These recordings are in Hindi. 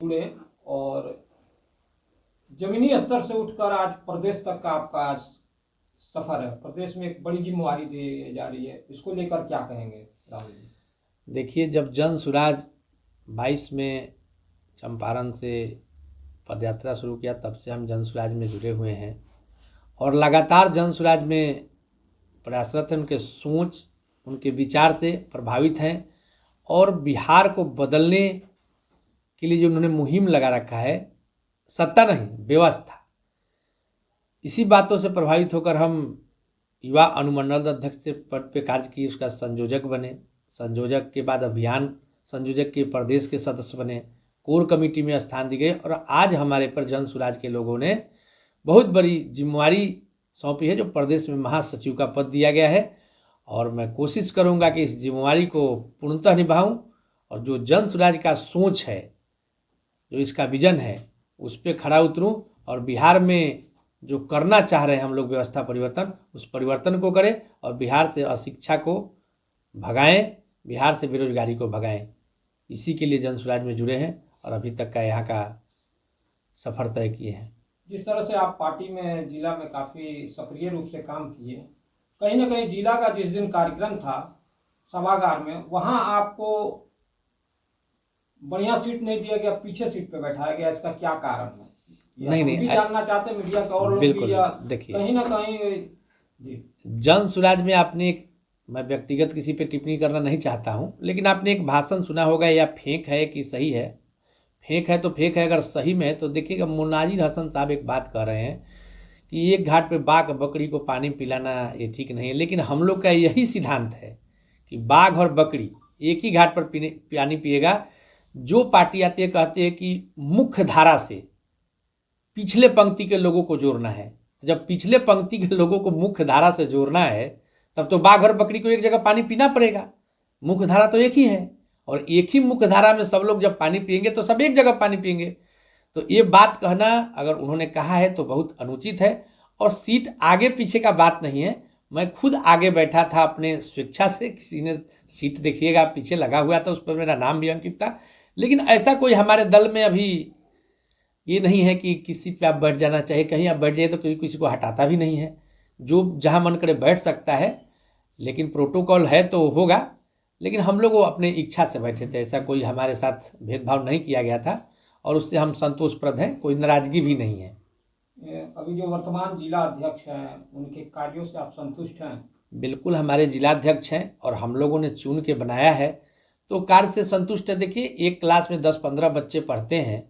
जुड़े और जमीनी स्तर से उठकर आज प्रदेश तक का आपका सफर है। प्रदेश में एक बड़ी जिम्मेवारी दी जा रही है, इसको लेकर क्या कहेंगे राहुल जी? देखिए, जब जन सुराज 22 में चंपारण से पदयात्रा शुरू किया तब से हम जन सुराज में जुड़े हुए हैं और लगातार जन सुराज में प्रयासरत हैं। उनके सोच, उनके विचार से प्रभावित हैं और बिहार को बदलने के लिए जो उन्होंने मुहिम लगा रखा है, सत्ता नहीं व्यवस्था, इसी बातों से प्रभावित होकर हम युवा अनुमंडल अध्यक्ष से पद पे कार्य किए, उसका संयोजक बने, संयोजक के बाद अभियान संयोजक के प्रदेश के सदस्य बने, कोर कमेटी में स्थान दी गए और आज हमारे पर जन सुराज के लोगों ने बहुत बड़ी जिम्मेवारी सौंपी है जो प्रदेश में महासचिव का पद दिया गया है। और मैं कोशिश करूंगा कि इस जिम्मेवारी को पूर्णतः निभाऊं और जो जन सुराज का सोच है, जो इसका विजन है, उस पर खड़ा उतरूं और बिहार में जो करना चाह रहे हैं हम लोग व्यवस्था परिवर्तन, उस परिवर्तन को करें और बिहार से अशिक्षा को भगाएं, बिहार से बेरोजगारी को भगाएं। इसी के लिए जन सुराज में जुड़े हैं और अभी तक का यहाँ का सफर तय किए हैं। जिस तरह से आप पार्टी में जिला में काफ़ी सक्रिय रूप से काम किए, कहीं ना कहीं जिला का जिस दिन कार्यक्रम था सभागार में, वहां आपको बढ़िया सीट नहीं दिया गया, पीछे सीट पे बैठाया गया, इसका क्या कारण है? नहीं, भी जानना चाहते हैं मीडिया के और लोग बिल्कुल, भी, या देखिए कहीं ना कहीं जी। जन सुराज में आपने मैं व्यक्तिगत किसी पे टिप्पणी करना नहीं चाहता हूँ, लेकिन आपने एक भाषण सुना होगा, या फेक है कि सही है। फेक है तो फेक है, अगर सही में है तो देखिएगा, मुनाजिर हसन साहब एक बात कह रहे हैं कि एक घाट पे बाघ बकरी को पानी पिलाना ये ठीक नहीं है, लेकिन हम लोग का यही सिद्धांत है कि बाघ और बकरी एक ही घाट पर पानी पिएगा। जो पार्टी आती है कहती है कि मुख्य धारा से पिछले पंक्ति के लोगों को जोड़ना है। जब पिछले पंक्ति के लोगों को मुख्य धारा से जोड़ना है तब तो बाघ और बकरी को एक जगह पानी पीना पड़ेगा। मुख्य धारा तो एक ही है और एक ही मुख्य धारा में सब लोग जब पानी पिएंगे तो सब एक जगह पानी पिएंगे। तो ये बात कहना अगर उन्होंने कहा है तो बहुत अनुचित है और सीट आगे पीछे का बात नहीं है। मैं खुद आगे बैठा था अपने स्वेच्छा से, किसी ने सीट देखिएगा पीछे लगा हुआ था, उस पर मेरा नाम भी अंकित था, लेकिन ऐसा कोई हमारे दल में अभी ये नहीं है कि किसी पे आप बैठ जाना चाहिए। कहीं आप बैठ जाइए तो कोई किसी को हटाता भी नहीं है, जो जहाँ मन करे बैठ सकता है, लेकिन प्रोटोकॉल है तो होगा। लेकिन हम लोग वो अपने इच्छा से बैठे थे, ऐसा कोई हमारे साथ भेदभाव नहीं किया गया था और उससे हम संतोषप्रद हैं, कोई नाराजगी भी नहीं है। अभी जो वर्तमान जिला अध्यक्ष हैं, उनके कार्यों से आप संतुष्ट हैं? बिल्कुल, हमारे जिलाध्यक्ष हैं और हम लोगों ने चुन के बनाया है तो कार्य से संतुष्ट है। देखिए, एक क्लास में 10-15 बच्चे पढ़ते हैं,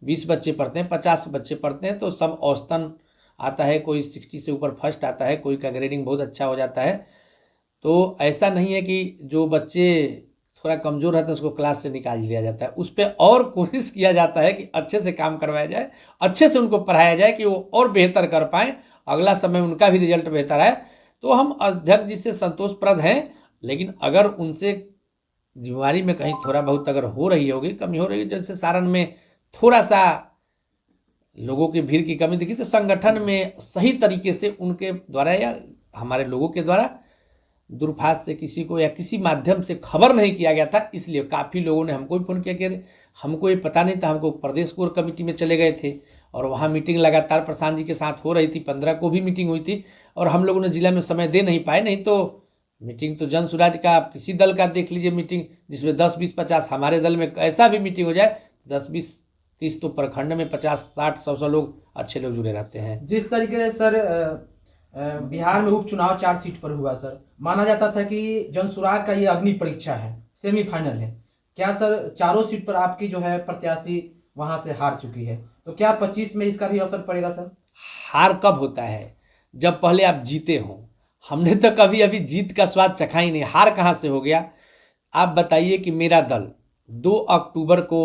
20 बच्चे पढ़ते हैं, 50 बच्चे पढ़ते हैं, तो सब औसतन आता है, कोई 60 से ऊपर फर्स्ट आता है, कोई का ग्रेडिंग बहुत अच्छा हो जाता है। तो ऐसा नहीं है कि जो बच्चे थोड़ा कमज़ोर रहते हैं उसको क्लास से निकाल दिया जाता है, उस पर और कोशिश किया जाता है कि अच्छे से काम करवाया जाए, अच्छे से उनको पढ़ाया जाए कि वो और बेहतर कर पाएँ, अगला समय उनका भी रिजल्ट बेहतर आए। तो हम अध्यक्ष जी से संतोषप्रद हैं, लेकिन अगर उनसे जिम्मेवारी में कहीं थोड़ा बहुत अगर हो रही होगी, कमी हो रही है, जैसे सारण में थोड़ा सा लोगों की भीड़ की कमी दिखी, तो संगठन में सही तरीके से उनके द्वारा या हमारे लोगों के द्वारा दूरभाष से किसी को या किसी माध्यम से खबर नहीं किया गया था, इसलिए काफ़ी लोगों ने हमको भी फ़ोन किया कि हमको ये पता नहीं था। हमको प्रदेश कोर कमेटी में चले गए थे और वहाँ मीटिंग लगातार प्रशांत जी के साथ हो रही थी, 15 को भी मीटिंग हुई थी और हम लोगों ने जिला में समय दे नहीं पाए। नहीं तो मीटिंग तो जन सुराज का आप किसी दल का देख लीजिए मीटिंग, जिसमें 10, 20, 50, हमारे दल में ऐसा भी मीटिंग हो जाए 10, 20, 30 तो प्रखंड में 50, 60, 100 लोग अच्छे लोग जुड़े रहते हैं। जिस तरीके से सर बिहार में उपचुनाव 4 सीट पर हुआ सर, माना जाता था कि जनसुराग का ये अग्नि परीक्षा है, सेमीफाइनल है। क्या सर चारों सीट पर आपकी जो है प्रत्याशी वहां से हार चुकी है, तो क्या 25 में इसका भी असर पड़ेगा सर? हार कब होता है? जब पहले आप जीते हो। हमने तो कभी अभी जीत का स्वाद चखा ही नहीं, हार कहाँ से हो गया? आप बताइए कि मेरा दल 2 अक्टूबर को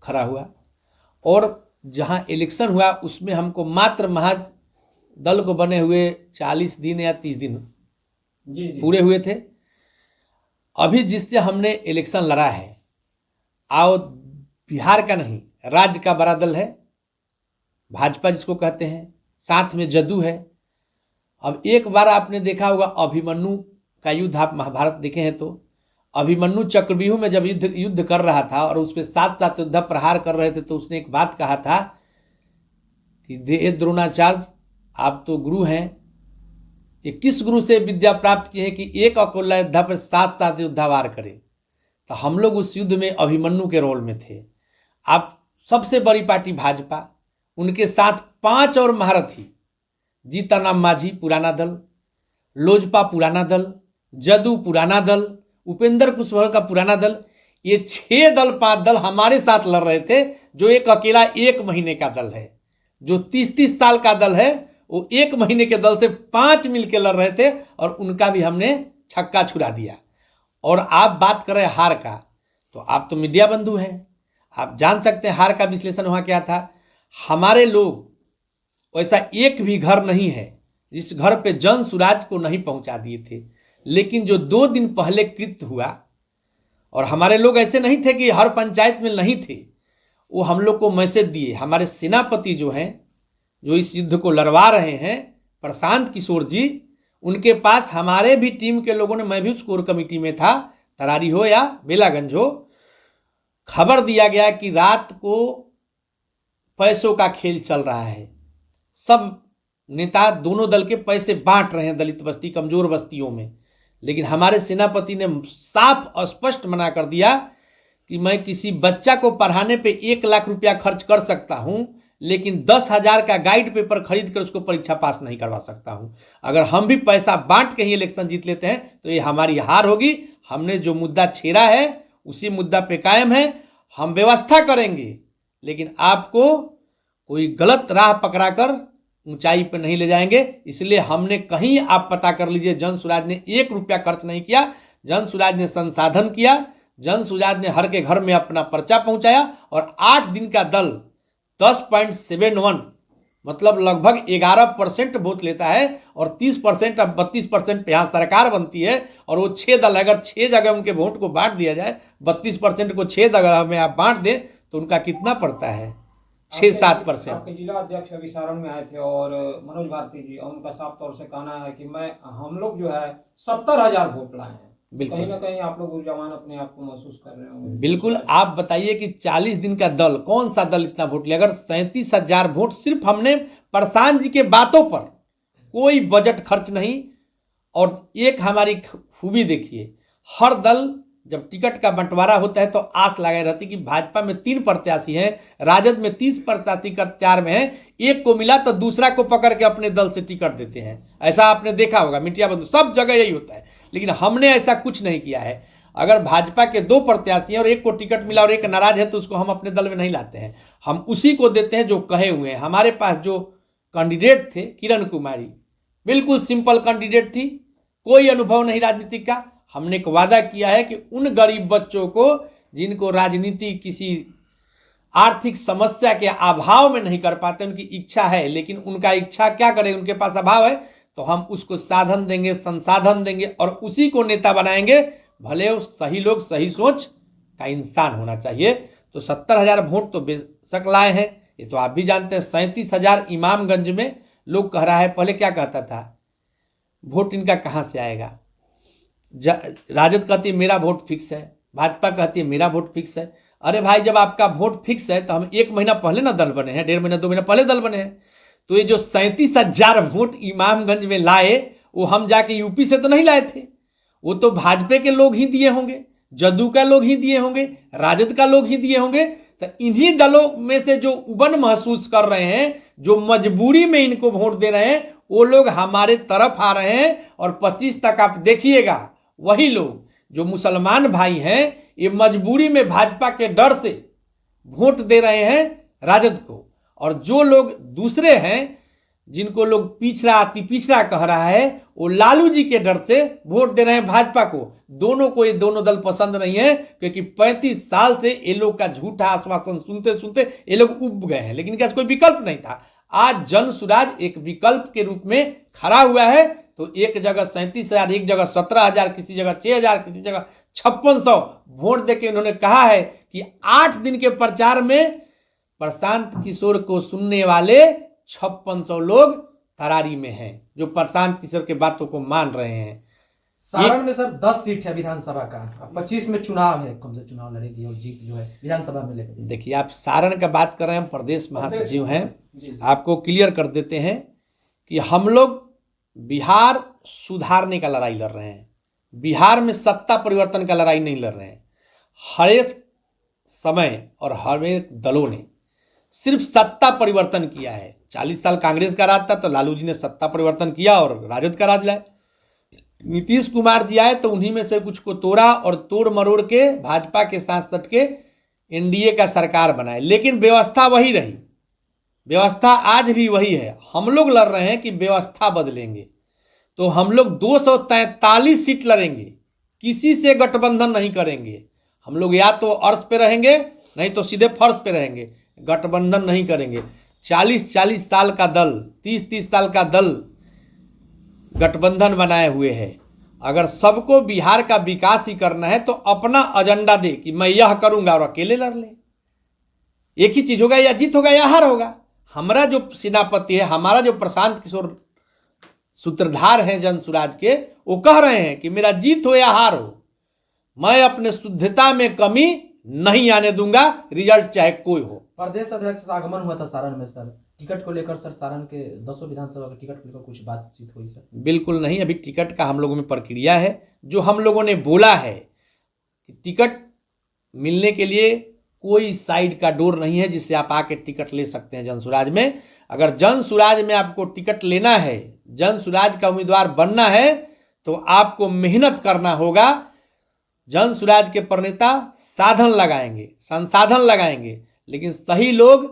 खड़ा हुआ और जहाँ इलेक्शन हुआ उसमें हमको मात्र महज दल को बने हुए 40 दिन या 30 दिन जी पूरे हुए थे। अभी जिससे हमने इलेक्शन लड़ा है, आओ बिहार का नहीं राज्य का बड़ा दल है, भाजपा जिसको कहते हैं, साथ में जदयू है। अब एक बार आपने देखा होगा अभिमन्यु का युद्ध, आप महाभारत देखे हैं तो अभिमन्यु चक्रव्यूह में जब युद्ध कर रहा था और उस पर साथ साथ युद्ध प्रहार कर रहे थे, तो उसने एक बात कहा था कि दे द्रोणाचार्य, आप तो गुरु हैं, ये किस गुरु से विद्या प्राप्त की है कि एक अकेला योद्धा पर साथ साथ युद्धावार करे। तो हम लोग उस युद्ध में अभिमन्यु के रोल में थे। आप सबसे बड़ी पार्टी भाजपा, उनके साथ 5 और महारथी, जीतनराम मांझी पुराना दल, लोजपा पुराना दल, जदू पुराना दल, उपेंद्र कुशवाहा का पुराना दल, ये 6 दल 5 दल हमारे साथ लड़ रहे थे। जो एक अकेला 1 महीने का दल है, जो 30-30 साल का दल है, वो 1 महीने के दल से 5 मिलकर लड़ रहे थे और उनका भी हमने छक्का छुड़ा दिया। और आप बात कर रहे हैं हार का, तो आप तो मीडिया बंधु हैं, आप जान सकते हैं हार का विश्लेषण वहाँ क्या था। हमारे लोग ऐसा एक भी घर नहीं है जिस घर पे जन सुराज को नहीं पहुंचा दिए थे। लेकिन जो 2 दिन पहले कृत्य हुआ, और हमारे लोग ऐसे नहीं थे कि हर पंचायत में नहीं थे, वो हम लोग को मैसेज दिए। हमारे सेनापति जो हैं, जो इस युद्ध को लड़वा रहे हैं, प्रशांत किशोर जी, उनके पास हमारे भी टीम के लोगों ने, मैं भी उस कोर कमेटी में था, तरारी हो या बेलागंज हो, खबर दिया गया कि रात को पैसों का खेल चल रहा है। सब नेता दोनों दल के पैसे बांट रहे हैं दलित बस्ती, कमजोर बस्तियों में। लेकिन हमारे सेनापति ने साफ स्पष्ट मना कर दिया कि मैं किसी बच्चा को पढ़ाने पे 1 लाख रुपया खर्च कर सकता हूं, लेकिन 10,000 का गाइड पेपर खरीद कर उसको परीक्षा पास नहीं करवा सकता हूं। अगर हम भी पैसा बांट के ही इलेक्शन जीत लेते हैं तो ये हमारी हार होगी। हमने जो मुद्दा छेड़ा है उसी मुद्दा पे कायम है, हम व्यवस्था करेंगे, लेकिन आपको कोई गलत राह पकड़ाकर ऊंचाई पर नहीं ले जाएंगे। इसलिए हमने कहीं, आप पता कर लीजिए, जन सुराज ने 1 रुपया खर्च नहीं किया। जन सुराज ने संसाधन किया, जन सुराज ने हर के घर में अपना पर्चा पहुंचाया और 8 दिन का दल 10.71 मतलब लगभग 11% वोट लेता है और 30% अब 32% पे यहाँ सरकार बनती है। और वो 6 दल, अगर 6 जगह उनके वोट को बांट दिया जाए, 32% को 6 जगह में आप बांट दें तो उनका कितना पड़ता है? 6-7%। आपके जिला अध्यक्ष अभी सारण में आए थे और मनोज भारती जी, और उनका साफ तौर से कहना है कि हम लोग जो है 70,000 वोट लाए हैं। कहीं ना कहीं आप लोग ऊर्जावान अपने आप को महसूस कर रहे होंगे। बिल्कुल। आप बताइए कि 40 दिन का दल, कौन सा दल इतना वोट ले? अगर 37,000 वोट सिर्फ हमने प्रशांत जी के बातों पर, कोई बजट खर्च नहीं। और एक हमारी खूबी देखिए, हर दल जब टिकट का बंटवारा होता है तो आस लगाई रहती कि भाजपा में 3 प्रत्याशी हैं, राजद में 30 प्रत्याशी का तैयार में है, एक को मिला तो दूसरा को पकड़ के अपने दल से टिकट देते हैं। ऐसा आपने देखा होगा, मीडिया बंधु, सब जगह यही होता है। लेकिन हमने ऐसा कुछ नहीं किया है। अगर भाजपा के 2 प्रत्याशी हैं और एक को टिकट मिला और एक नाराज है तो उसको हम अपने दल में नहीं लाते हैं, हम उसी को देते हैं जो कहे हुए हैं। हमारे पास जो कैंडिडेट थे, किरण कुमारी, बिल्कुल सिंपल कैंडिडेट थी, कोई अनुभव नहीं राजनीति का। हमने एक वादा किया है कि उन गरीब बच्चों को जिनको राजनीति किसी आर्थिक समस्या के अभाव में नहीं कर पाते, उनकी इच्छा है लेकिन उनका इच्छा क्या करे, उनके पास अभाव है, तो हम उसको साधन देंगे, संसाधन देंगे और उसी को नेता बनाएंगे। भले वो सही लोग, सही सोच का इंसान होना चाहिए। तो 70,000 वोट तो बेशक लाए हैं, ये तो आप भी जानते हैं। 37,000 इमामगंज में लोग कह रहा है, पहले क्या कहता था, वोट इनका कहाँ से आएगा? राजद कहती है मेरा वोट फिक्स है, भाजपा कहती है मेरा वोट फिक्स है। अरे भाई, जब आपका वोट फिक्स है तो हम 1 महीना पहले ना दल बने हैं, 1.5 महीना 2 महीना पहले दल बने हैं। तो ये जो 37,000 वोट इमामगंज में लाए, वो हम जाके यूपी से तो नहीं लाए थे, वो तो भाजपा के लोग ही दिए होंगे, जदू का लोग ही दिए होंगे, राजद का लोग ही दिए होंगे। तो इन्हीं दलों में से जो उबन महसूस कर रहे हैं, जो मजबूरी में इनको वोट दे रहे हैं, वो लोग हमारे तरफ आ रहे हैं। और 25 तक आप देखिएगा, वही लोग जो मुसलमान भाई हैं, ये मजबूरी में भाजपा के डर से वोट दे रहे हैं राजद को। और जो लोग दूसरे हैं, जिनको लोग पिछड़ा अति पिछड़ा कह रहा है, वो लालू जी के डर से वोट दे रहे हैं भाजपा को। दोनों को ये दोनों दल पसंद नहीं है, क्योंकि 35 साल से ये लोग का झूठा आश्वासन सुनते सुनते ये लोग उब गए हैं। लेकिन क्या कोई विकल्प नहीं था? आज जन सुराज एक विकल्प के रूप में खड़ा हुआ है। तो एक जगह 37,000, एक जगह 17,000, किसी जगह 6,000, किसी जगह 5600 वोट देके उन्होंने कहा है कि 8 दिन के प्रचार में प्रशांत किशोर को सुनने वाले 5600 लोग तरारी में हैं, जो प्रशांत किशोर के बातों को मान रहे हैं। सारण में सर 10 सीट है विधानसभा का, 25 में चुनाव है, कौन सा चुनाव लड़ेगी और जीत जो है विधानसभा में लेकर। देखिए, आप सारण का बात कर रहे हैं, प्रदेश महासचिव हैं, जी। आपको क्लियर कर देते हैं कि हम लोग बिहार सुधारने का लड़ाई लड़ रहे हैं, बिहार में सत्ता परिवर्तन का लड़ाई नहीं लड़ रहे हैं। हर एक समय और हर एक दलों ने सिर्फ सत्ता परिवर्तन किया है। 40 साल कांग्रेस का राज था तो लालू जी ने सत्ता परिवर्तन किया और राजद का राज लाए। नीतीश कुमार जी आए तो उन्हीं में से कुछ को तोड़ा और तोड़ मरोड़ के भाजपा के साथ सट के एनडीए का सरकार बनाए, लेकिन व्यवस्था वही रही, व्यवस्था आज भी वही है। हम लोग लड़ रहे हैं कि व्यवस्था बदलेंगे, तो हम लोग 243 सीट लड़ेंगे, किसी से गठबंधन नहीं करेंगे। हम लोग या तो अर्श पे रहेंगे, नहीं तो सीधे फर्श पे रहेंगे, गठबंधन नहीं करेंगे। 40-40 साल का दल, 30-30 साल का दल गठबंधन बनाए हुए है। अगर सबको बिहार का विकास ही करना है तो अपना एजेंडा दे कि मैं यह करूंगा और अकेले लड़ ले। एक ही चीज होगा, या जीत होगा या हार होगा। हमारा जो सेनापति है, हमारा जो प्रशांत किशोर सूत्रधार हैं जन सुराज के, वो कह रहे हैं कि मेरा जीत हो या हार हो, मैं अपने शुद्धता में कमी नहीं आने दूंगा, रिजल्ट चाहे कोई हो। प्रदेश अध्यक्ष का आगमन हुआ था सारण में सर, टिकट को लेकर सर सारण के 10 विधानसभा के टिकट को लेकर कुछ बातचीत हुई सर? बिल्कुल नहीं, अभी टिकट का हम लोगों में प्रक्रिया है। जो हम लोगों ने बोला है कि टिकट मिलने के लिए कोई साइड का डोर नहीं है जिससे आप आके टिकट ले सकते हैं जनसुराज में। अगर जनसुराज में आपको टिकट लेना है, जनसुराज का उम्मीदवार बनना है, तो आपको मेहनत करना होगा। जनसुराज के प्रणेता साधन लगाएंगे, संसाधन लगाएंगे, लेकिन सही लोग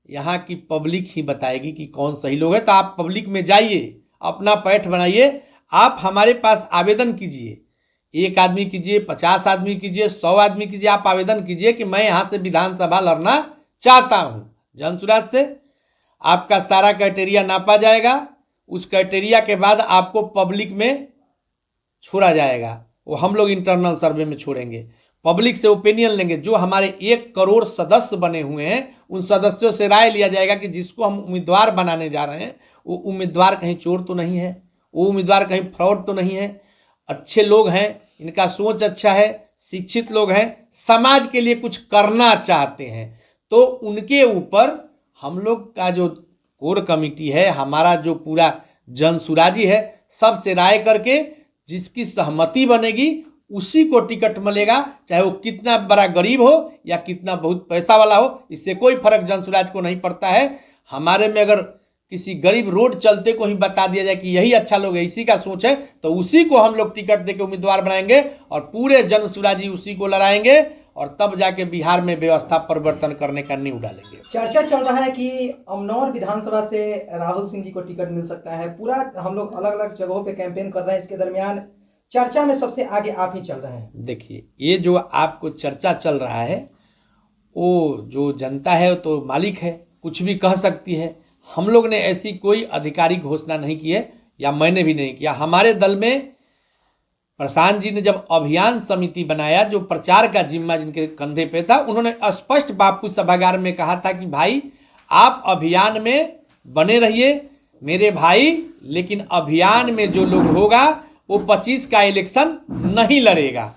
यहाँ की पब्लिक ही बताएगी कि कौन सही लोग है। तो आप पब्लिक में जाइए, अपना पैठ बनाइए, आप हमारे पास आवेदन कीजिए। 1 आदमी कीजिए, 50 आदमी कीजिए, 100 आदमी कीजिए, आप आवेदन कीजिए कि मैं यहाँ से विधानसभा लड़ना चाहता हूँ जनसुराज से। आपका सारा क्राइटेरिया नापा जाएगा, उस क्राइटेरिया के बाद आपको पब्लिक में छोड़ा जाएगा। वो हम लोग इंटरनल सर्वे में छोड़ेंगे, पब्लिक से ओपिनियन लेंगे। जो हमारे 1 करोड़ सदस्य बने हुए हैं, उन सदस्यों से राय लिया जाएगा कि जिसको हम उम्मीदवार बनाने जा रहे हैं वो उम्मीदवार कहीं चोर तो नहीं है, वो उम्मीदवार कहीं फ्रॉड तो नहीं है, अच्छे लोग हैं, इनका सोच अच्छा है, शिक्षित लोग हैं, समाज के लिए कुछ करना चाहते हैं। तो उनके ऊपर हम लोग का जो कोर कमेटी है, हमारा जो पूरा जनसुराजी है, सबसे राय करके जिसकी सहमति बनेगी उसी को टिकट मिलेगा, चाहे वो कितना बड़ा गरीब हो या कितना बहुत पैसा वाला हो, इससे कोई फर्क जनसुराज को नहीं पड़ता है। हमारे में अगर किसी गरीब रोड चलते को ही बता दिया जाए कि यही अच्छा लोग है, इसी का सोच है, तो उसी को हम लोग टिकट देके उम्मीदवार बनाएंगे और पूरे जनसुराजी उसी को लड़ाएंगे और तब जाके बिहार में व्यवस्था परिवर्तन करने का नींव डालेंगे। चर्चा चल रहा है कि अमनौर विधानसभा से राहुल सिंह जी को टिकट मिल सकता है। पूरा हम लोग अलग अलग जगहों पे कैंपेन कर रहे हैं, इसके दरमियान चर्चा में सबसे आगे आप ही चल रहे हैं। देखिए, ये जो आपको चर्चा चल रहा है, वो जो जनता है तो मालिक है, कुछ भी कह सकती है। हम लोग ने ऐसी कोई आधिकारिक घोषणा नहीं की है, या मैंने भी नहीं किया। हमारे दल में प्रशांत जी ने जब अभियान समिति बनाया, जो प्रचार का जिम्मा जिनके कंधे पे था, उन्होंने स्पष्ट बापू सभागार में कहा था कि भाई आप अभियान में बने रहिए मेरे भाई, लेकिन अभियान में जो लोग होगा वो 25 का इलेक्शन नहीं लड़ेगा।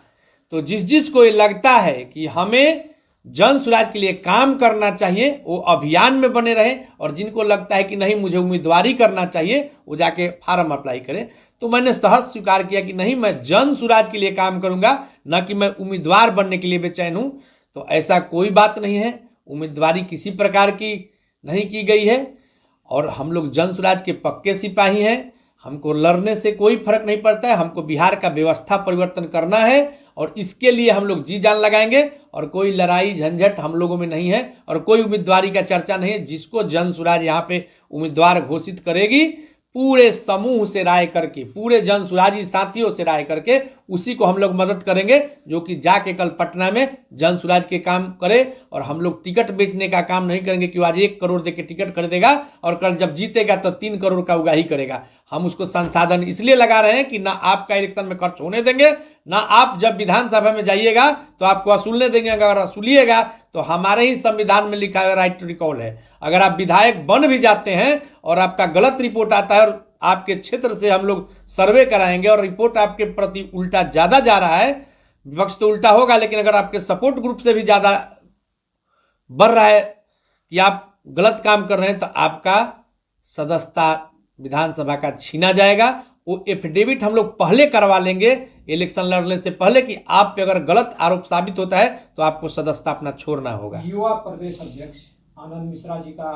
तो जिस जिस को ये लगता है कि हमें जनसुराज के लिए काम करना चाहिए, वो अभियान में बने रहे, और जिनको लगता है कि नहीं मुझे उम्मीदवारी करना चाहिए, वो जाके फार्म अप्लाई करें। तो मैंने सहज स्वीकार किया कि नहीं, मैं जनसुराज के लिए काम करूंगा, न कि मैं उम्मीदवार बनने के लिए बेचैन हूं। तो ऐसा कोई बात नहीं है, उम्मीदवारी किसी प्रकार की नहीं की गई है, और हम लोग जनसुराज के पक्के सिपाही हैं। हमको लड़ने से कोई फर्क नहीं पड़ता है, हमको बिहार का व्यवस्था परिवर्तन करना है, और इसके लिए हम लोग जी जान लगाएंगे। और कोई लड़ाई झंझट हम लोगों में नहीं है, और कोई उम्मीदवारी का चर्चा नहीं है। जिसको जनसुराज यहाँ पे उम्मीदवार घोषित करेगी, पूरे समूह से राय करके, पूरे जनसुराजी साथियों से राय करके उसी को हम लोग मदद करेंगे, जो कि जाके कल पटना में जनसुराज के काम करे। और हम लोग टिकट बेचने का काम नहीं करेंगे कि आज 1 करोड़ देके टिकट खरीदेगा और कल जब जीतेगा तो 3 करोड़ का उगाही करेगा। हम उसको संसाधन इसलिए लगा रहे हैं कि ना आपका इलेक्शन में खर्च होने देंगे, ना आप जब विधानसभा में जाइएगा तो आपको वसूलने देंगे। अगर वसूलिएगा तो हमारे ही संविधान में लिखा है, राइट टू रिकॉल है। अगर आप विधायक बन भी जाते हैं और आपका गलत रिपोर्ट आता है और आपके क्षेत्र से हम लोग सर्वे कराएंगे और रिपोर्ट आपके प्रति उल्टा ज़्यादा जा रहा है, विपक्ष तो उल्टा होगा, लेकिन अगर आपके सपोर्ट ग्रुप से भी ज़्यादा बढ़ रहा है कि आप गलत काम कर रहे हैं, तो आपका सदस्यता विधानसभा का छीना जाएगा। वो एफिडेविट हम लोग पहले करवा लेंगे इलेक्शन लड़ने से पहले कि आप पे अगर गलत आरोप साबित होता है तो आपको सदस्यता अपना छोड़ना होगा। युवा प्रदेश अध्यक्ष आनंद मिश्रा जी का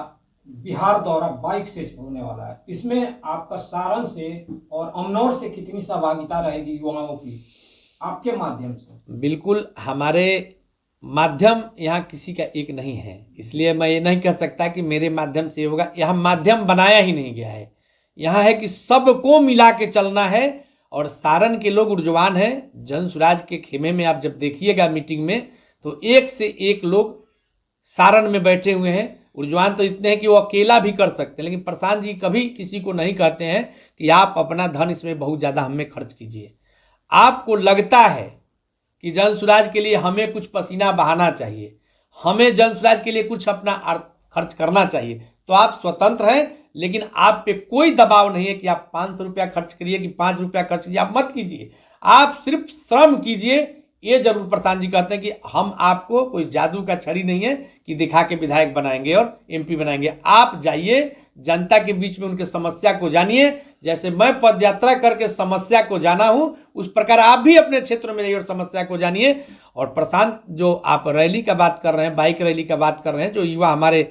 बिहार दौरा बाइक से होने वाला है, इसमें आपका सारण से और अमनौर से कितनी सहभागिता रहेगी युवाओं की आपके माध्यम से? बिल्कुल, हमारे माध्यम यहाँ किसी का एक नहीं है, इसलिए मैं ये नहीं कह सकता कि मेरे माध्यम से होगा। यहाँ माध्यम बनाया ही नहीं गया है, यहाँ है कि सबको मिला के चलना है। और सारण के लोग ऊर्जवान हैं। जन सुराज के खेमे में आप जब देखिएगा मीटिंग में, तो एक से एक लोग सारण में बैठे हुए हैं। ऊर्जवान तो इतने हैं कि वो अकेला भी कर सकते हैं, लेकिन प्रशांत जी कभी किसी को नहीं कहते हैं कि आप अपना धन इसमें बहुत ज़्यादा हमें खर्च कीजिए। आपको लगता है कि जन सुराज के लिए हमें कुछ पसीना बहाना चाहिए, हमें जन सुराज के लिए कुछ अपना खर्च करना चाहिए, तो आप स्वतंत्र हैं, लेकिन आप पे कोई दबाव नहीं है कि आप 500 रुपया खर्च करिए कि 5 रुपया खर्च कीजिए। आप मत कीजिए, आप सिर्फ श्रम कीजिए। ये जरूर प्रशांत जी कहते हैं कि हम आपको कोई जादू का छड़ी नहीं है कि दिखा के विधायक बनाएंगे और एमपी बनाएंगे। आप जाइए, जनता के बीच में उनके समस्या को जानिए। जैसे मैं पदयात्रा करके समस्या को जाना हूं, उस प्रकार आप भी अपने क्षेत्र में जाइए और समस्या को जानिए। और प्रशांत, जो आप रैली का बात कर रहे हैं, बाइक रैली का बात कर रहे हैं, जो युवा हमारे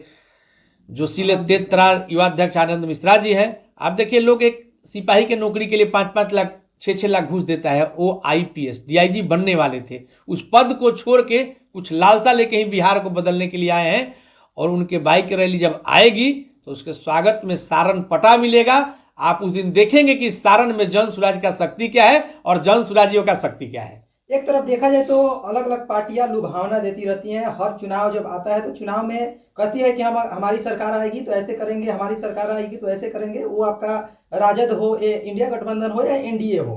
जोशीले तेतरा युवा अध्यक्ष आनंद मिश्रा जी हैं, आप देखिए, लोग एक सिपाही के नौकरी के लिए 5-5 लाख 6-6 लाख घूस देता है। वो IPS DIG बनने वाले थे, उस पद को छोड़ के कुछ लालसा लेके ही बिहार को बदलने के लिए आए हैं। और उनके बाइक रैली जब आएगी तो उसके स्वागत में सारण पटा मिलेगा। आप उस दिन देखेंगे कि सारण में जन सुराज का शक्ति क्या है और जन सुराजियों का शक्ति क्या है। एक तरफ देखा जाए तो अलग अलग पार्टियां लुभावना देती रहती हैं। हर चुनाव जब आता है तो चुनाव में कहती है कि हम हमारी सरकार आएगी तो ऐसे करेंगे, हमारी सरकार आएगी तो ऐसे करेंगे। वो आपका राजद हो, इंडिया गठबंधन हो या NDA हो,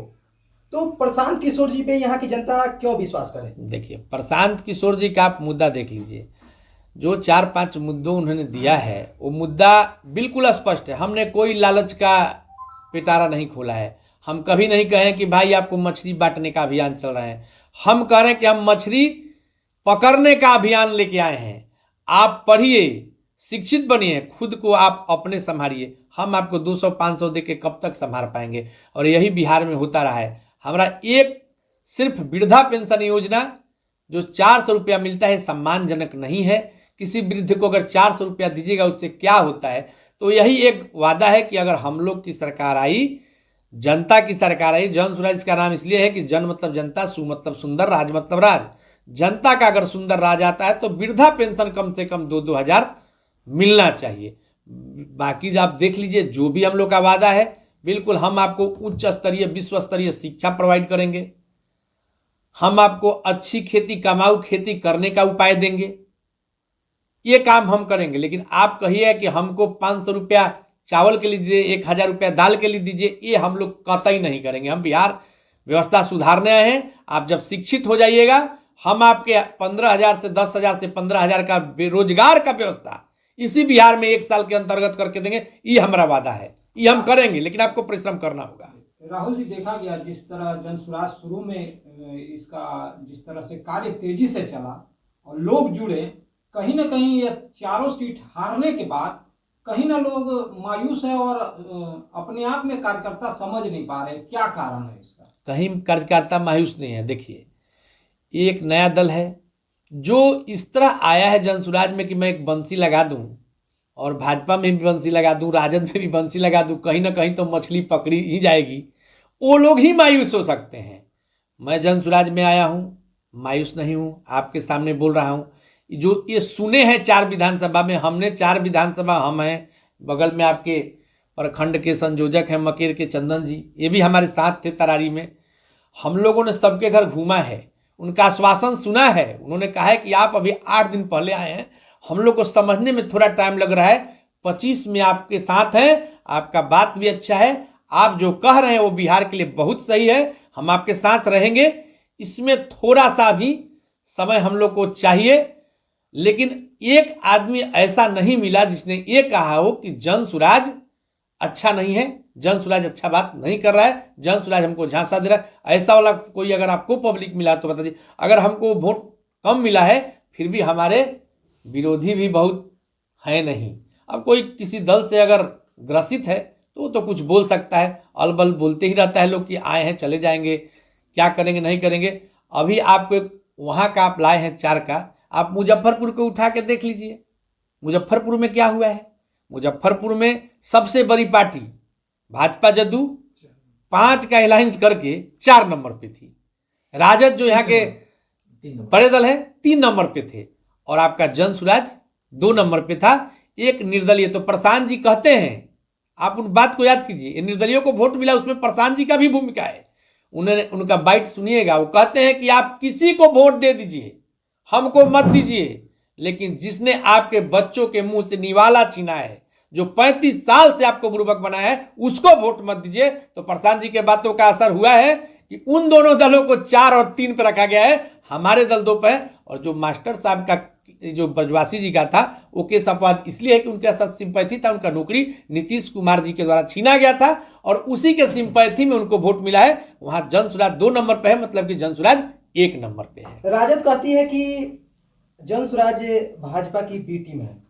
तो प्रशांत किशोर जी पे यहाँ की जनता क्यों विश्वास करे? देखिए, प्रशांत किशोर जी का आप मुद्दा देख लीजिए। जो 4-5 मुद्दों उन्होंने दिया है, वो मुद्दा बिल्कुल स्पष्ट है। हमने कोई लालच का पिटारा नहीं खोला है। हम कभी नहीं कहें कि भाई आपको मछली बांटने का अभियान चल रहा है। हम कह रहे हैं कि हम मछली पकड़ने का अभियान लेके आए हैं। आप पढ़िए, शिक्षित बनिए, खुद को आप अपने संभालिए। हम आपको 200-500 दे के कब तक संभाल पाएंगे? और यही बिहार में होता रहा है। हमारा एक सिर्फ वृद्धा पेंशन योजना जो 400 रुपया मिलता है, सम्मानजनक नहीं है। किसी वृद्ध को अगर 400 रुपया दीजिएगा, उससे क्या होता है? तो यही एक वादा है कि अगर हम लोग की सरकार आई, जनता की सरकार आई, जन सुराज का नाम इसलिए है कि जन मतलब जनता, सु मतलब सुंदर, राज मतलब राज। जनता का अगर सुंदर राज आता है तो वृद्धा पेंशन कम से कम 2-2 हजार मिलना चाहिए। बाकी आप देख लीजिए, जो भी हम लोग का वादा है, बिल्कुल हम आपको उच्च स्तरीय, विश्व स्तरीय शिक्षा प्रोवाइड करेंगे। हम आपको अच्छी खेती, कमाऊ खेती करने का उपाय देंगे। ये काम हम करेंगे। लेकिन आप कहिए कि हमको 500 रुपया चावल के लिए दीजिए, 1000 रुपया दाल के लिए दीजिए, ये हम लोग कतई नहीं करेंगे। हम बिहार व्यवस्था सुधारने आए हैं। आप जब शिक्षित हो जाइएगा, हम आपके 15,000 से 10,000 से 15,000 का बेरोजगार का व्यवस्था इसी बिहार में 1 साल के अंतर्गत करके देंगे। ये हमारा वादा है, ये हम करेंगे, लेकिन आपको परिश्रम करना होगा। राहुल जी, देखा गया जिस तरह जन सुराज शुरू में इसका जिस तरह से कार्य तेजी से चला और लोग जुड़े, कहीं ना कहीं ये चारों सीट हारने के बाद कहीं ना लोग मायूस है और अपने आप में कार्यकर्ता समझ नहीं पा रहे। क्या कारण है इसका? कहीं कार्यकर्ता मायूस नहीं है। देखिए, एक नया दल है जो इस तरह आया है जन सुराज में कि मैं एक बंसी लगा दूं और भाजपा में भी बंसी लगा दूं, राजद में भी बंसी लगा दूं, कहीं ना कहीं तो मछली पकड़ी ही जाएगी। वो लोग ही मायूस हो सकते हैं। मैं जन सुराज में आया हूँ, मायूस नहीं हूँ, आपके सामने बोल रहा हूँ। जो ये सुने हैं 4 विधानसभा में, हमने 4 विधानसभा, हम हैं, बगल में आपके प्रखंड के संयोजक हैं मकेर के चंदन जी, ये भी हमारे साथ थे तरारी में। हम लोगों ने सबके घर घूमा है, उनका आश्वासन सुना है। उन्होंने कहा है कि आप अभी 8 दिन पहले आए हैं, हम लोग को समझने में थोड़ा टाइम लग रहा है। 25 में आपके साथ हैं, आपका बात भी अच्छा है, आप जो कह रहे हैं वो बिहार के लिए बहुत सही है, हम आपके साथ रहेंगे। इसमें थोड़ा सा भी समय हम लोग को चाहिए। लेकिन एक आदमी ऐसा नहीं मिला जिसने ये कहा हो कि जन सुराज अच्छा नहीं है, जन सुराज अच्छा बात नहीं कर रहा है, जन सुराज हमको झांसा दे रहा है। ऐसा वाला कोई अगर आपको पब्लिक मिला तो बता दीजिए। अगर हमको वोट कम मिला है फिर भी हमारे विरोधी भी बहुत है नहीं। अब कोई किसी दल से अगर ग्रसित है तो कुछ बोल सकता है, अलबल बोलते ही रहता है लोग कि आए हैं चले जाएंगे, क्या करेंगे नहीं करेंगे। अभी आपको एक वहाँ का आप लाए हैं 4 का, आप मुजफ्फरपुर को उठा के देख लीजिए, मुजफ्फरपुर में क्या हुआ है। मुजफ्फरपुर में सबसे बड़ी पार्टी भाजपा जदयू 5 का अलायंस करके 4 नंबर पे थी। राजद जो यहाँ के बड़े दल है 3 नंबर पे थे, और आपका जन सुराज 2 नंबर पे था, एक निर्दलीय। तो प्रशांत जी कहते हैं, आप उन बात को याद कीजिए, निर्दलीयों को वोट मिला उसमें प्रशांत जी का भी भूमिका है। उन्होंने उनका बाइट सुनिएगा, वो कहते हैं कि आप किसी को वोट दे दीजिए, हमको मत दीजिए, लेकिन जिसने आपके बच्चों के मुंह से निवाला छीना है, जो 35 साल से आपको बुर्बक बनाया है, उसको वोट मत दीजिए। तो प्रशांत जी के बातों का असर हुआ है कि उन दोनों दलों को 4 और 3 पर रखा गया है, हमारे दल 2 पे है। और जो मास्टर साहब का जो ब्रजवासी जी का था वो केस अपवाद इसलिए है कि उनके साथ सिंपैथी था, उनका नौकरी नीतीश कुमार जी के द्वारा छीना गया था और उसी के सिंपैथी में उनको वोट मिला है। वहां जन सुराज 2 नंबर पे है, मतलब कि जन सुराज 1 नंबर पे है। राजद कहती है कि जन सुराज भाजपा की बी टीम है।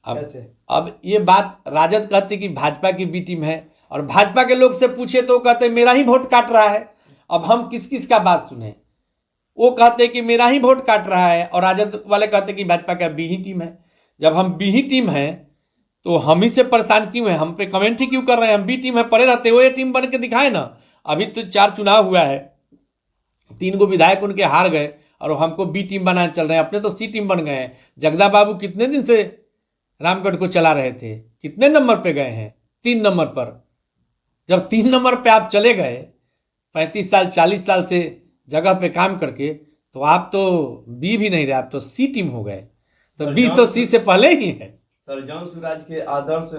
अब ये बात राजद कहती कि भाजपा की बी टीम है, और भाजपा के लोग से पूछे तो कहते मेरा ही वोट काट रहा है। अब हम किस किस का बात सुने? वो कहते कि मेरा ही वोट काट रहा है, और राजद वाले कहते कि भाजपा का बी ही टीम है। जब हम बी ही टीम है तो हम ही से परेशान क्यों है, हम पे कमेंट ही क्यों कर रहे हैं? हम बी टीम है, पड़े रहते हो, ये टीम बन के दिखाए ना। अभी तो 4 चुनाव हुआ है, 3 गो विधायक उनके हार गए और हमको बी टीम बनाए चल रहे हैं, अपने तो सी टीम बन गए हैं। जगदा बाबू कितने दिन से रामगढ़ को चला रहे थे, कितने नंबर पे गए हैं? 3 नंबर पर। जब 3 नंबर पे आप चले गए 35 साल 40 साल से जगह पे काम करके, तो आप तो बी भी नहीं रहे, आप तो सी टीम हो गए। तो बी तो सी से पहले ही है। सर, जन सुराज के आदर्श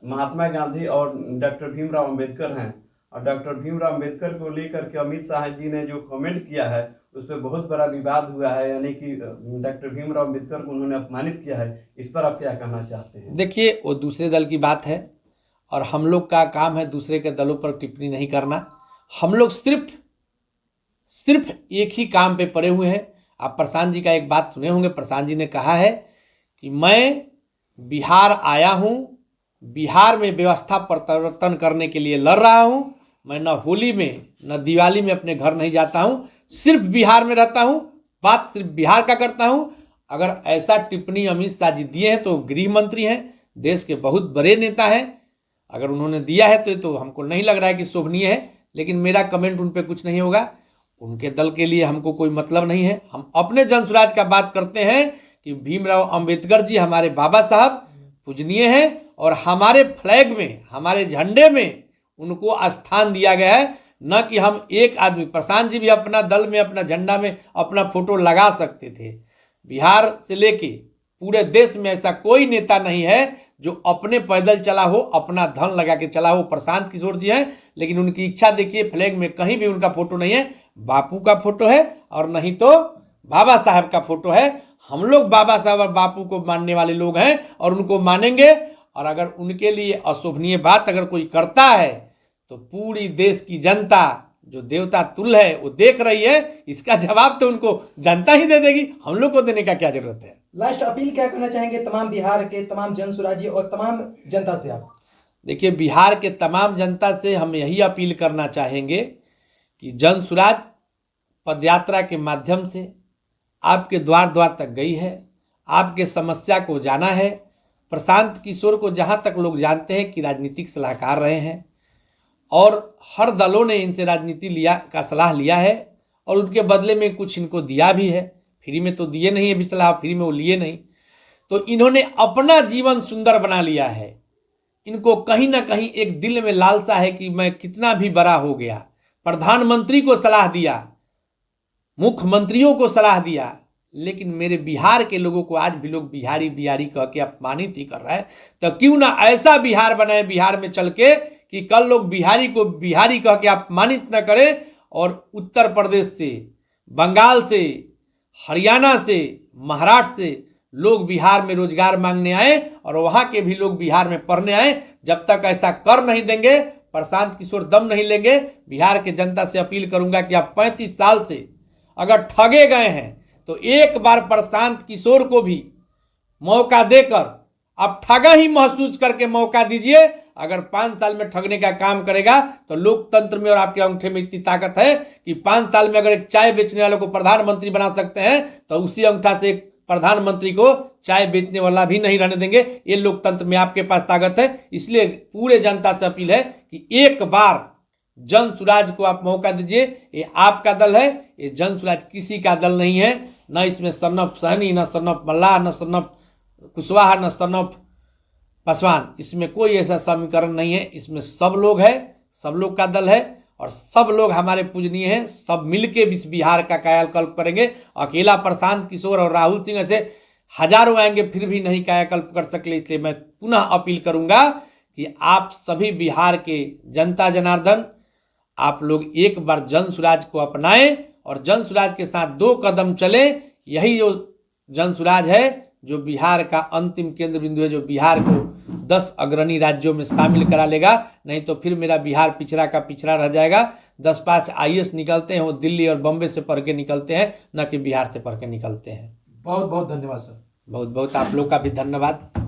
महात्मा गांधी और डॉक्टर भीमराव अंबेडकर हैं, और डॉक्टर भीमराव अंबेडकर को लेकर के अमित शाह जी ने जो कमेंट किया है उस पर बहुत बड़ा विवाद हुआ है, यानी कि डॉक्टर भीमराव अंबेडकर को उन्होंने अपमानित किया है। इस पर आप क्या कहना चाहते हैं? देखिए, वो दूसरे दल की बात है और हम लोग का काम है दूसरे के दलों पर टिप्पणी नहीं करना। हम लोग सिर्फ एक ही काम पे पड़े हुए हैं। आप प्रशांत जी का एक बात सुने होंगे, प्रशांत जी ने कहा है कि मैं बिहार आया हूँ, बिहार में व्यवस्था परिवर्तन करने के लिए लड़ रहा हूँ। मैं न होली में न दिवाली में अपने घर नहीं जाता हूँ, सिर्फ बिहार में रहता हूँ, बात सिर्फ बिहार का करता हूँ। अगर ऐसा टिप्पणी अमित शाह जी दिए हैं तो गृह मंत्री हैं, देश के बहुत बड़े नेता हैं, अगर उन्होंने दिया है तो हमको नहीं लग रहा है कि शोभनीय है। लेकिन मेरा कमेंट उन पर कुछ नहीं होगा, उनके दल के लिए हमको कोई मतलब नहीं है। हम अपने जन सुराज का बात करते हैं कि भीमराव अंबेडकर जी हमारे बाबा साहब पूजनीय हैं, और हमारे फ्लैग में, हमारे झंडे में उनको स्थान दिया गया है। न कि हम एक आदमी, प्रशांत जी भी अपना दल में अपना झंडा में अपना फोटो लगा सकते थे। बिहार से लेके पूरे देश में ऐसा कोई नेता नहीं है जो अपने पैदल चला हो, अपना धन लगा के चला हो। प्रशांत किशोर जी हैं, लेकिन उनकी इच्छा देखिए, फ्लैग में कहीं भी उनका फोटो नहीं है, बापू का फोटो है और नहीं तो बाबा साहब का फोटो है। हम लोग बाबा साहब और बापू को मानने वाले लोग हैं और उनको मानेंगे। और अगर उनके लिए अशोभनीय बात अगर कोई करता है तो पूरी देश की जनता जो देवता तुल्य है वो देख रही है, इसका जवाब तो उनको जनता ही दे देगी, हम लोग को देने का क्या जरूरत है। लास्ट अपील क्या करना चाहेंगे तमाम बिहार के तमाम जन सुराजी और तमाम जनता से आप? देखिए, बिहार के तमाम जनता से हम यही अपील करना चाहेंगे कि जन सुराज पदयात्रा के माध्यम से आपके द्वार द्वार तक गई है, आपके समस्या को जाना है। प्रशांत किशोर को जहाँ तक लोग जानते हैं कि राजनीतिक सलाहकार रहे हैं, और हर दलों ने इनसे राजनीति का सलाह लिया है और उनके बदले में कुछ इनको दिया भी है। फ्री में तो दिए नहीं है भी सलाह, फ्री में वो लिए नहीं। तो इन्होंने अपना जीवन सुंदर बना लिया है। इनको कहीं ना कहीं एक दिल में लालसा है कि मैं कितना भी बड़ा हो गया, प्रधानमंत्री को सलाह दिया, मुख्यमंत्रियों को सलाह दिया, लेकिन मेरे बिहार के लोगों को आज भी लोग बिहारी बिहारी कह के अपमानित ही कर रहा है। तो क्यों ना ऐसा बिहार बनाए बिहार में चल के कि कल लोग बिहारी को बिहारी कह के अपमानित न करें, और उत्तर प्रदेश से, बंगाल से, हरियाणा से, महाराष्ट्र से लोग बिहार में रोजगार मांगने आए और वहाँ के भी लोग बिहार में पढ़ने आए। जब तक ऐसा कर नहीं देंगे, प्रशांत किशोर दम नहीं लेंगे। बिहार के जनता से अपील करूंगा कि आप 35 साल से अगर ठगे गए हैं तो एक बार प्रशांत किशोर को भी मौका देकर आप ठगा ही महसूस करके मौका दीजिए। अगर 5 साल में ठगने का काम करेगा तो लोकतंत्र में और आपके अंगूठे में इतनी ताकत है कि 5 साल में अगर एक चाय बेचने वाले को प्रधानमंत्री बना सकते हैं तो उसी अंगूठा से एक प्रधानमंत्री को चाय बेचने वाला भी नहीं रहने देंगे। ये लोकतंत्र में आपके पास ताकत है। इसलिए पूरे जनता से अपील है कि एक बार जन सुराज को आप मौका दीजिए। ये आपका दल है, ये जन सुराज किसी का दल नहीं है। न इसमें सन्नफ सहनी, न सन्नफ मल्लाह, न सन्नफ कुशवाहा, न सन्नफ पासवान, इसमें कोई ऐसा समीकरण नहीं है। इसमें सब लोग है, सब लोग का दल है और सब लोग हमारे पूजनीय हैं। सब मिलके इस बिहार का कायाकल्प करेंगे। अकेला प्रशांत किशोर और राहुल सिंह ऐसे हजारों आएंगे फिर भी नहीं कायाकल्प कर सके। इसलिए मैं पुनः अपील करूंगा कि आप सभी बिहार के जनता जनार्दन, आप लोग एक बार जन सुराज को अपनाएं और जन सुराज के साथ 2 कदम चलें। यही जो जन सुराज है जो बिहार का अंतिम केंद्र बिंदु है, जो बिहार को 10 अग्रणी राज्यों में शामिल करा लेगा। नहीं तो फिर मेरा बिहार पिछड़ा का पिछड़ा रह जाएगा। 10 पास IAS निकलते हैं वो दिल्ली और बॉम्बे से पढ़ के निकलते हैं, न कि बिहार से पढ़ के निकलते हैं। बहुत बहुत धन्यवाद सर। बहुत बहुत आप लोग का भी धन्यवाद।